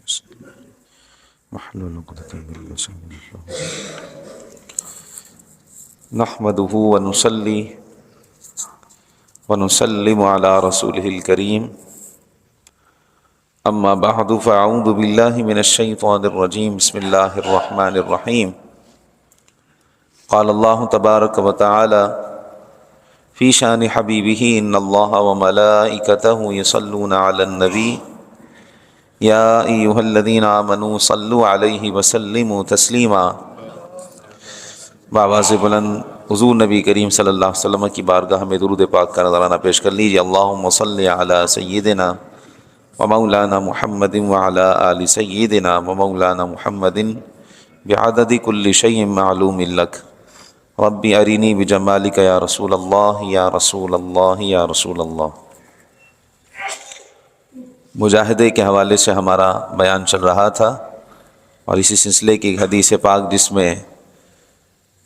واحلل عقدة من لساني نحمده ونصلي ونسلم على رسوله الكريم أما بعد فأعوذ بالله من الشيطان الرجيم بسم الله الرحمن الرحيم قال الله تبارك وتعالى في شان حبيبه إن الله وملائكته يصلون على النبي يا أيها الذين آمنوا صلوا عليه وسلموا تسليما۔ بآواز بلند حضور نبی کریم صلی اللہ علیہ وسلم کی بارگاہ میں درود پاک کا نذرانہ پیش کر لیجیے۔ اللہم صلی علی سیدنا و مولانا محمد وعلی آل سیدنا و مولانا محمد بعدد کل شیء معلوم لک ربی ارینی بجمالک یا رسول اللہ یا رسول اللہ یا رسول اللہ۔ مجاہدے کے حوالے سے ہمارا بیان چل رہا تھا اور اسی سلسلے کی حدیث پاک جس میں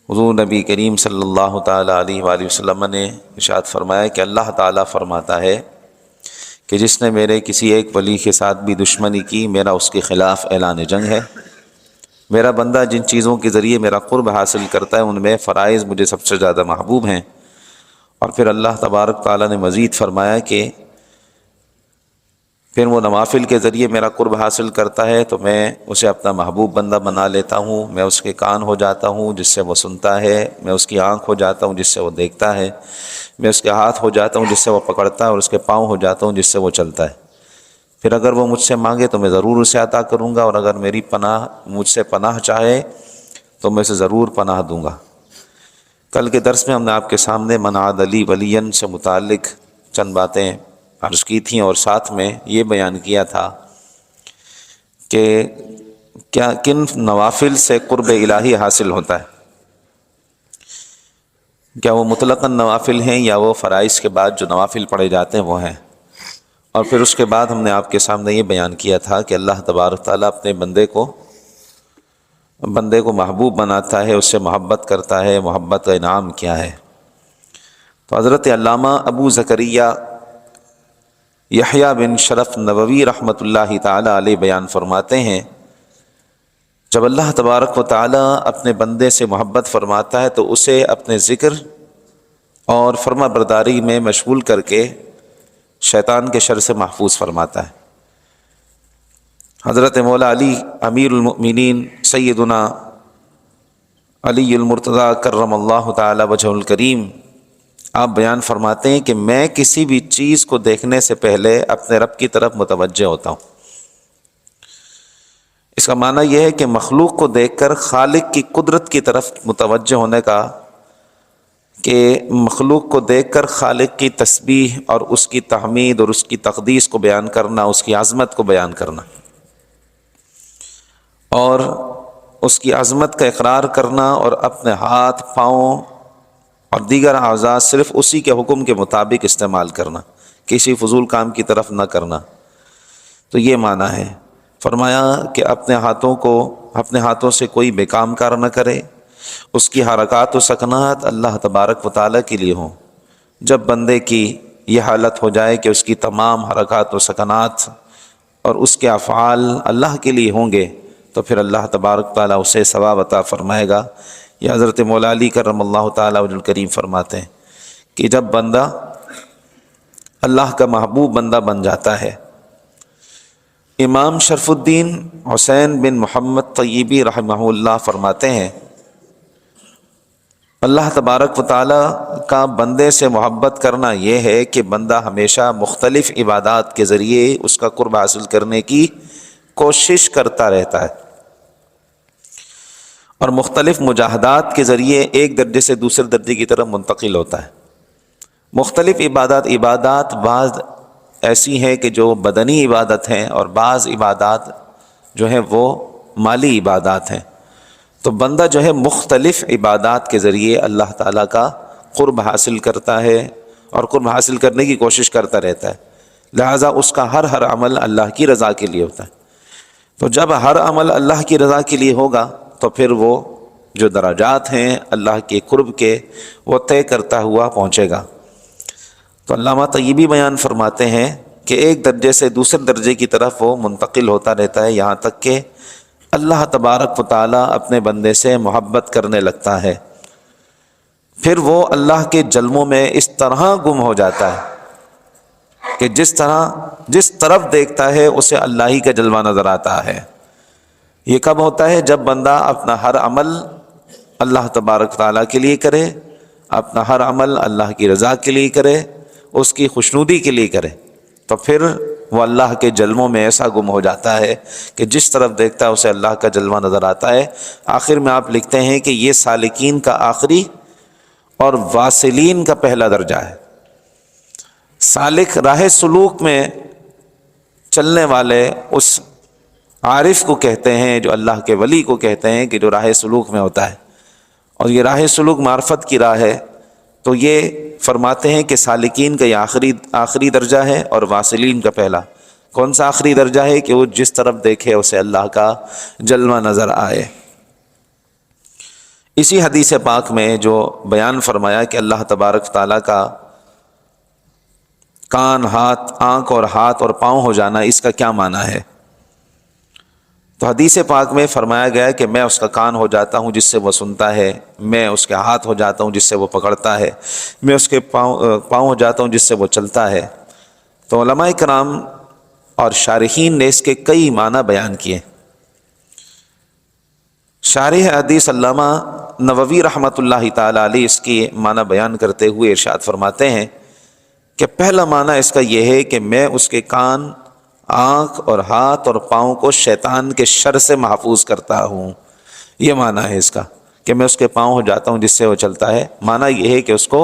حضور نبی کریم صلی اللہ تعالیٰ علیہ وآلہ وسلم نے ارشاد فرمایا کہ اللہ تعالیٰ فرماتا ہے کہ جس نے میرے کسی ایک ولی کے ساتھ بھی دشمنی کی میرا اس کے خلاف اعلان جنگ ہے۔ میرا بندہ جن چیزوں کے ذریعے میرا قرب حاصل کرتا ہے ان میں فرائض مجھے سب سے زیادہ محبوب ہیں۔ اور پھر اللہ تبارک تعالیٰ نے مزید فرمایا کہ پھر وہ نوافل کے ذریعے میرا قرب حاصل کرتا ہے تو میں اسے اپنا محبوب بندہ بنا لیتا ہوں، میں اس کے کان ہو جاتا ہوں جس سے وہ سنتا ہے، میں اس کی آنکھ ہو جاتا ہوں جس سے وہ دیکھتا ہے، میں اس کے ہاتھ ہو جاتا ہوں جس سے وہ پکڑتا ہے اور اس کے پاؤں ہو جاتا ہوں جس سے وہ چلتا ہے۔ پھر اگر وہ مجھ سے مانگے تو میں ضرور اسے عطا کروں گا، اور اگر میری پناہ مجھ سے پناہ چاہے تو میں اسے ضرور پناہ دوں گا۔ کل کے درس میں ہم نے آپ کے سامنے من عاد لی ولیا سے متعلق چند باتیں عرض کی تھیں اور ساتھ میں یہ بیان کیا تھا کہ کن نوافل سے قرب الہی حاصل ہوتا ہے، کیا وہ مطلقاً نوافل ہیں یا وہ فرائض کے بعد جو نوافل پڑھے جاتے ہیں وہ ہیں۔ اور پھر اس کے بعد ہم نے آپ کے سامنے یہ بیان کیا تھا کہ اللہ تبارک تعالیٰ اپنے بندے کو محبوب بناتا ہے، اس سے محبت کرتا ہے، محبت کا انعام کیا ہے۔ تو حضرت علامہ ابو زکریا یحییٰ بن شرف نووی رحمۃ اللہ تعالیٰ علیہ بیان فرماتے ہیں جب اللہ تبارک و تعالیٰ اپنے بندے سے محبت فرماتا ہے تو اسے اپنے ذکر اور فرما برداری میں مشغول کر کے شیطان کے شر سے محفوظ فرماتا ہے۔ حضرت مولا علی امیر المؤمنین سیدنا علی المرتضیٰ کرم اللہ تعالیٰ وجہہ الکریم آپ بیان فرماتے ہیں کہ میں کسی بھی چیز کو دیکھنے سے پہلے اپنے رب کی طرف متوجہ ہوتا ہوں۔ اس کا معنی یہ ہے کہ مخلوق کو دیکھ کر خالق کی قدرت کی طرف متوجہ ہونے کا، کہ مخلوق کو دیکھ کر خالق کی تسبیح اور اس کی تحمید اور اس کی تقدیس کو بیان کرنا، اس کی عظمت کو بیان کرنا اور اس کی عظمت کا اقرار کرنا، اور اپنے ہاتھ، پاؤں اور دیگر اعضاء صرف اسی کے حکم کے مطابق استعمال کرنا، کسی فضول کام کی طرف نہ کرنا۔ تو یہ معنی ہے۔ فرمایا کہ اپنے ہاتھوں سے کوئی بیکام کار نہ کرے، اس کی حرکات و سکنات اللہ تبارک و تعالیٰ کے لیے ہوں۔ جب بندے کی یہ حالت ہو جائے کہ اس کی تمام حرکات و سکنات اور اس کے افعال اللہ کے لیے ہوں گے تو پھر اللہ تبارک تعالیٰ اسے ثواب عطا فرمائے گا۔ یہ حضرت مولا علی کرم اللہ تعالیٰ وجہ الکریم فرماتے ہیں کہ جب بندہ اللہ کا محبوب بندہ بن جاتا ہے۔ امام شرف الدین حسین بن محمد طیبی رحمہ اللہ فرماتے ہیں اللہ تبارک و تعالیٰ کا بندے سے محبت کرنا یہ ہے کہ بندہ ہمیشہ مختلف عبادات کے ذریعے اس کا قرب حاصل کرنے کی کوشش کرتا رہتا ہے، اور مختلف مجاہدات کے ذریعے ایک درجے سے دوسرے درجے کی طرف منتقل ہوتا ہے۔ مختلف عبادات بعض ایسی ہیں کہ جو بدنی عبادت ہیں اور بعض عبادات جو ہیں وہ مالی عبادات ہیں۔ تو بندہ جو ہے مختلف عبادات کے ذریعے اللہ تعالیٰ کا قرب حاصل کرتا ہے اور قرب حاصل کرنے کی کوشش کرتا رہتا ہے، لہٰذا اس کا ہر عمل اللہ کی رضا کے لیے ہوتا ہے۔ تو جب ہر عمل اللہ کی رضا کے لیے ہوگا تو پھر وہ جو درجات ہیں اللہ کے قرب کے وہ طے کرتا ہوا پہنچے گا۔ تو علامہ طیبی بیان فرماتے ہیں کہ ایک درجے سے دوسرے درجے کی طرف وہ منتقل ہوتا رہتا ہے، یہاں تک کہ اللہ تبارک و تعالیٰ اپنے بندے سے محبت کرنے لگتا ہے۔ پھر وہ اللہ کے جلووں میں اس طرح گم ہو جاتا ہے کہ جس طرف دیکھتا ہے اسے اللہ ہی کا جلوہ نظر آتا ہے۔ یہ کب ہوتا ہے؟ جب بندہ اپنا ہر عمل اللہ تبارک و تعالیٰ کے لیے کرے، اپنا ہر عمل اللہ کی رضا کے لیے کرے، اس کی خوشنودی کے لیے کرے، تو پھر وہ اللہ کے جلووں میں ایسا گم ہو جاتا ہے کہ جس طرف دیکھتا ہے اسے اللہ کا جلوہ نظر آتا ہے۔ آخر میں آپ لکھتے ہیں کہ یہ سالکین کا آخری اور واصلین کا پہلا درجہ ہے۔ سالک راہ سلوک میں چلنے والے اس عارف کو کہتے ہیں، جو اللہ کے ولی کو کہتے ہیں کہ جو راہ سلوک میں ہوتا ہے، اور یہ راہ سلوک معرفت کی راہ ہے۔ تو یہ فرماتے ہیں کہ سالکین کا یہ آخری درجہ ہے اور واصلین کا پہلا۔ کون سا آخری درجہ ہے؟ کہ وہ جس طرف دیکھے اسے اللہ کا جلوہ نظر آئے۔ اسی حدیث پاک میں جو بیان فرمایا کہ اللہ تبارک تعالیٰ کا کان، آنکھ اور ہاتھ اور پاؤں ہو جانا، اس کا کیا معنی ہے؟ تو حدیث پاک میں فرمایا گیا ہے کہ میں اس کا کان ہو جاتا ہوں جس سے وہ سنتا ہے، میں اس کے ہاتھ ہو جاتا ہوں جس سے وہ پکڑتا ہے، میں اس کے پاؤں ہو جاتا ہوں جس سے وہ چلتا ہے۔ تو علماء کرام اور شارحین نے اس کے کئی معنی بیان کیے۔ شارح حدیث علامہ نووی رحمۃ اللہ تعالی علیہ اس کی معنی بیان کرتے ہوئے ارشاد فرماتے ہیں کہ پہلا معنی اس کا یہ ہے کہ میں اس کے کان، آنکھ اور ہاتھ اور پاؤں کو شیطان کے شر سے محفوظ کرتا ہوں۔ یہ معنی ہے اس کا کہ میں اس کے پاؤں ہو جاتا ہوں جس سے وہ چلتا ہے۔ معنی یہ ہے کہ اس کو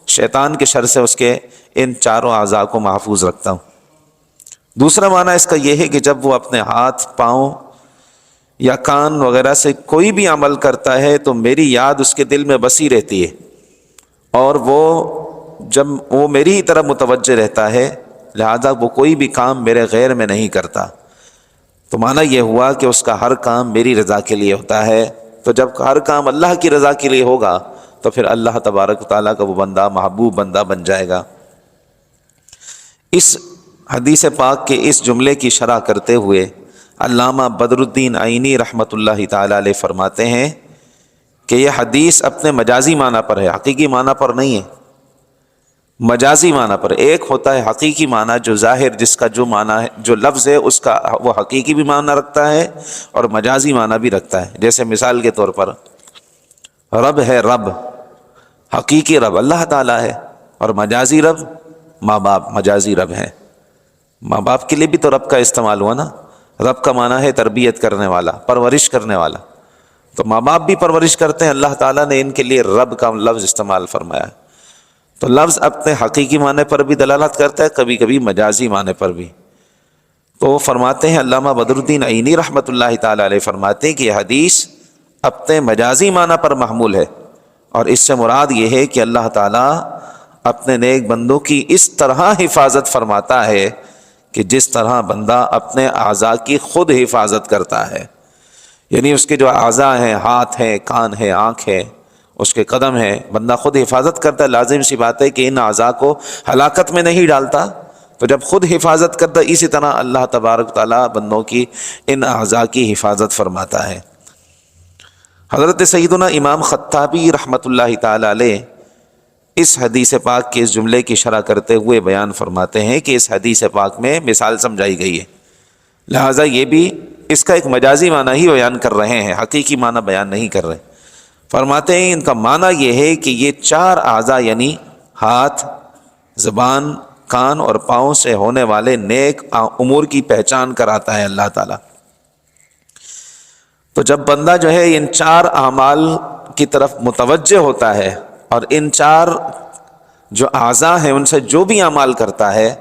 شیطان کے شر سے اس کے ان چاروں اعضاء کو محفوظ رکھتا ہوں۔ دوسرا معنی اس کا یہ ہے کہ جب وہ اپنے ہاتھ، پاؤں یا کان وغیرہ سے کوئی بھی عمل کرتا ہے تو میری یاد اس کے دل میں بسی رہتی ہے، اور جب وہ میری ہی طرف متوجہ رہتا ہے، لہذا وہ کوئی بھی کام میرے غیر میں نہیں کرتا۔ تو معنی یہ ہوا کہ اس کا ہر کام میری رضا کے لیے ہوتا ہے۔ تو جب ہر کام اللہ کی رضا کے لیے ہوگا تو پھر اللہ تبارک و تعالیٰ کا وہ بندہ محبوب بندہ بن جائے گا۔ اس حدیث پاک کے اس جملے کی شرح کرتے ہوئے علامہ بدر الدین عینی رحمۃ اللہ تعالیٰ علیہ فرماتے ہیں کہ یہ حدیث اپنے مجازی معنی پر ہے، حقیقی معنی پر نہیں ہے، مجازی معنی پر۔ ایک ہوتا ہے حقیقی معنی جو ظاہر، جس کا جو معنی ہے، جو لفظ ہے اس کا وہ حقیقی بھی معنی رکھتا ہے اور مجازی معنی بھی رکھتا ہے۔ جیسے مثال کے طور پر رب ہے، رب حقیقی رب اللہ تعالیٰ ہے، اور مجازی رب ماں باپ، مجازی رب ہے۔ ماں باپ کے لیے بھی تو رب کا استعمال ہوا نا۔ رب کا معنی ہے تربیت کرنے والا، پرورش کرنے والا، تو ماں باپ بھی پرورش کرتے ہیں، اللہ تعالیٰ نے ان کے لیے رب کا لفظ استعمال فرمایا ہے۔ تو لفظ اپنے حقیقی معنی پر بھی دلالت کرتا ہے، کبھی کبھی مجازی معنی پر بھی۔ تو فرماتے ہیں علامہ بدر الدین عینی رحمۃ اللہ تعالیٰ علیہ فرماتے ہیں کہ یہ حدیث اپنے مجازی معنی پر محمول ہے، اور اس سے مراد یہ ہے کہ اللہ تعالیٰ اپنے نیک بندوں کی اس طرح حفاظت فرماتا ہے کہ جس طرح بندہ اپنے اعضاء کی خود حفاظت کرتا ہے۔ یعنی اس کے جو اعضاء ہیں، ہاتھ ہیں، کان ہیں، آنکھ ہے، اس کے قدم ہے، بندہ خود حفاظت کرتا ہے۔ لازم سی بات ہے کہ ان اعضاء کو ہلاکت میں نہیں ڈالتا، تو جب خود حفاظت کرتا اسی طرح اللہ تبارک تعالیٰ بندوں کی ان اعضاء کی حفاظت فرماتا ہے۔ حضرت سیدنا امام خطابی رحمۃ اللہ تعالیٰ علیہ اس حدیث پاک کے اس جملے کی شرح کرتے ہوئے بیان فرماتے ہیں کہ اس حدیث پاک میں مثال سمجھائی گئی ہے، لہٰذا یہ بھی اس کا ایک مجازی معنی ہی بیان کر رہے ہیں، حقیقی معنی بیان نہیں کر رہے۔ فرماتے ہیں ان کا معنی یہ ہے کہ یہ چار اعضاء یعنی ہاتھ، زبان، کان اور پاؤں سے ہونے والے نیک امور کی پہچان کراتا ہے اللہ تعالیٰ۔ تو جب بندہ جو ہے ان چار اعمال کی طرف متوجہ ہوتا ہے اور ان چار جو اعضاء ہیں ان سے جو بھی اعمال کرتا ہے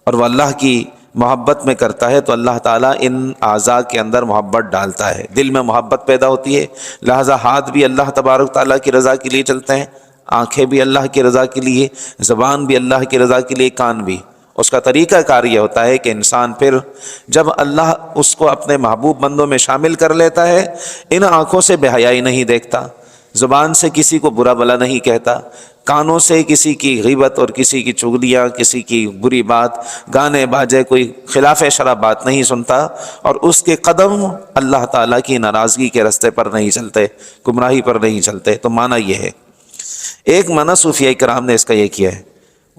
اور وہ اللہ کی محبت میں کرتا ہے، تو اللہ تعالیٰ ان اعضاء کے اندر محبت ڈالتا ہے، دل میں محبت پیدا ہوتی ہے۔ لہٰذا ہاتھ بھی اللہ تبارک تعالیٰ کی رضا کے لیے چلتے ہیں، آنکھیں بھی اللہ کی رضا کے لیے، زبان بھی اللہ کی رضا کے لیے، کان بھی۔ اس کا طریقہ کار یہ ہوتا ہے کہ انسان پھر جب اللہ اس کو اپنے محبوب بندوں میں شامل کر لیتا ہے، ان آنکھوں سے بے حیائی نہیں دیکھتا، زبان سے کسی کو برا بلا نہیں کہتا، کانوں سے کسی کی غیبت اور کسی کی چغلیاں، کسی کی بری بات، گانے باجے، کوئی خلاف شرع بات نہیں سنتا، اور اس کے قدم اللہ تعالیٰ کی ناراضگی کے راستے پر نہیں چلتے، گمراہی پر نہیں چلتے۔ تو معنی یہ ہے، ایک معنی صوفیہ کرام نے اس کا یہ کیا ہے،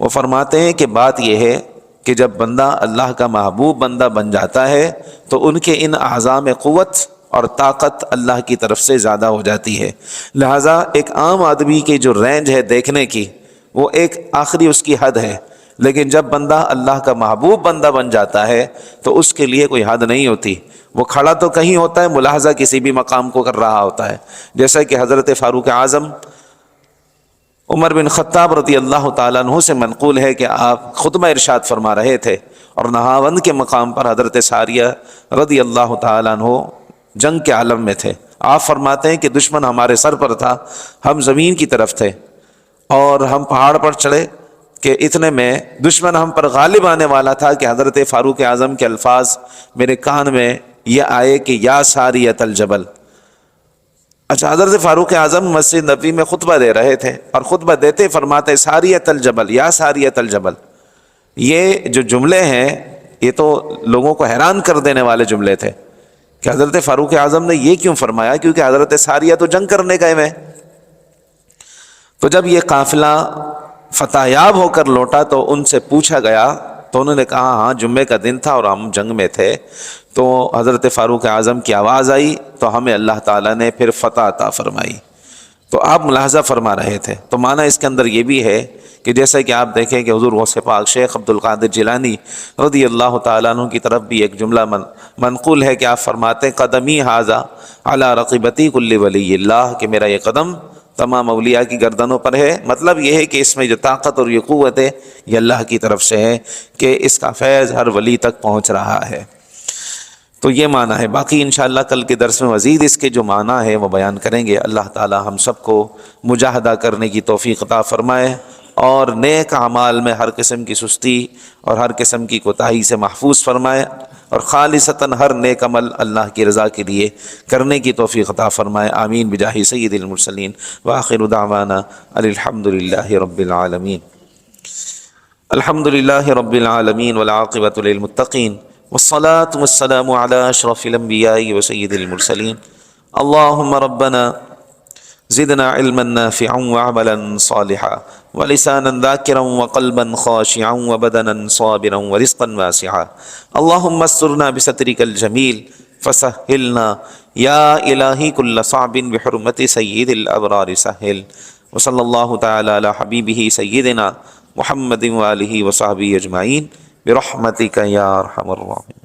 وہ فرماتے ہیں کہ بات یہ ہے کہ جب بندہ اللہ کا محبوب بندہ بن جاتا ہے تو ان کے ان اعضاء میں قوت اور طاقت اللہ کی طرف سے زیادہ ہو جاتی ہے، لہٰذا ایک عام آدمی کی جو رینج ہے دیکھنے کی، وہ ایک آخری اس کی حد ہے، لیکن جب بندہ اللہ کا محبوب بندہ بن جاتا ہے تو اس کے لیے کوئی حد نہیں ہوتی، وہ کھڑا تو کہیں ہوتا ہے، ملاحظہ کسی بھی مقام کو کر رہا ہوتا ہے، جیسا کہ حضرت فاروق اعظم عمر بن خطاب رضی اللہ تعالیٰ عنہ سے منقول ہے کہ آپ خطبہ ارشاد فرما رہے تھے، اور نہاوند کے مقام پر حضرت ساریہ رضی اللہ تعالیٰ عنہ جنگ کے عالم میں تھے۔ آپ فرماتے ہیں کہ دشمن ہمارے سر پر تھا، ہم زمین کی طرف تھے، اور ہم پہاڑ پر چڑھے کہ اتنے میں دشمن ہم پر غالب آنے والا تھا کہ حضرت فاروق اعظم کے الفاظ میرے کان میں یہ آئے کہ یا ساریۃ الجبل۔ اچھا، حضرت فاروق اعظم مسجد نبوی میں خطبہ دے رہے تھے، اور خطبہ دیتے فرماتے ساریۃ الجبل، یا ساریۃ الجبل۔ یہ جو جملے ہیں یہ تو لوگوں کو حیران کر دینے والے جملے تھے کہ حضرت فاروق اعظم نے یہ کیوں فرمایا، کیونکہ حضرت ساریہ تو جنگ کرنے گئے ہوئے۔ تو جب یہ قافلہ فتح یاب ہو کر لوٹا تو ان سے پوچھا گیا تو انہوں نے کہا ہاں جمعے کا دن تھا اور ہم جنگ میں تھے، تو حضرت فاروق اعظم کی آواز آئی تو ہمیں اللہ تعالیٰ نے پھر فتح عطا فرمائی۔ تو آپ ملاحظہ فرما رہے تھے، تو معنی اس کے اندر یہ بھی ہے کہ جیسا کہ آپ دیکھیں کہ حضور غوث پاک شیخ عبد القادر جیلانی رضی اللہ تعالیٰ عنہ کی طرف بھی ایک جملہ منقول ہے کہ آپ فرماتے ہیں قدمی ھذا علی رقبتی کل ولی اللہ، کہ میرا یہ قدم تمام اولیاء کی گردنوں پر ہے۔ مطلب یہ ہے کہ اس میں جو طاقت اور یہ قوت ہے یہ اللہ کی طرف سے ہے کہ اس کا فیض ہر ولی تک پہنچ رہا ہے۔ تو یہ معنی ہے، باقی انشاءاللہ کل کے درس میں مزید اس کے جو معنی ہے وہ بیان کریں گے۔ اللہ تعالی ہم سب کو مجاہدہ کرنے کی توفیق عطا فرمائے، اور نیک اعمال میں ہر قسم کی سستی اور ہر قسم کی کوتاہی سے محفوظ فرمائے، اور خالصتاً ہر نیک عمل اللہ کی رضا کے لیے کرنے کی توفیق عطا فرمائے۔ آمین بجاہ سید المرسلین، وآخر دعوانا الحمد للہ رب العالمین۔ الحمد للہ رب العالمین والعاقبۃ للمتقین، والصلاة والسلام علی اشرف الانبیاء وسید المرسلین۔ اللہم ربنا زدنا علما نافعا وعملا صالحا ولسانا ذاکرا وقلبا خاشعا وبدنا صابرا ورزقا واسعا۔ اللہم استرنا بسترک الجمیل فسہلنا یا الہی کل صعب بحرمت سید الابرار سہل۔ وصلی اللہ تعالی علی حبیبہ سیدنا محمد وآلہ وصحبہ اجمعین برحمتک یا ارحم الراحمین۔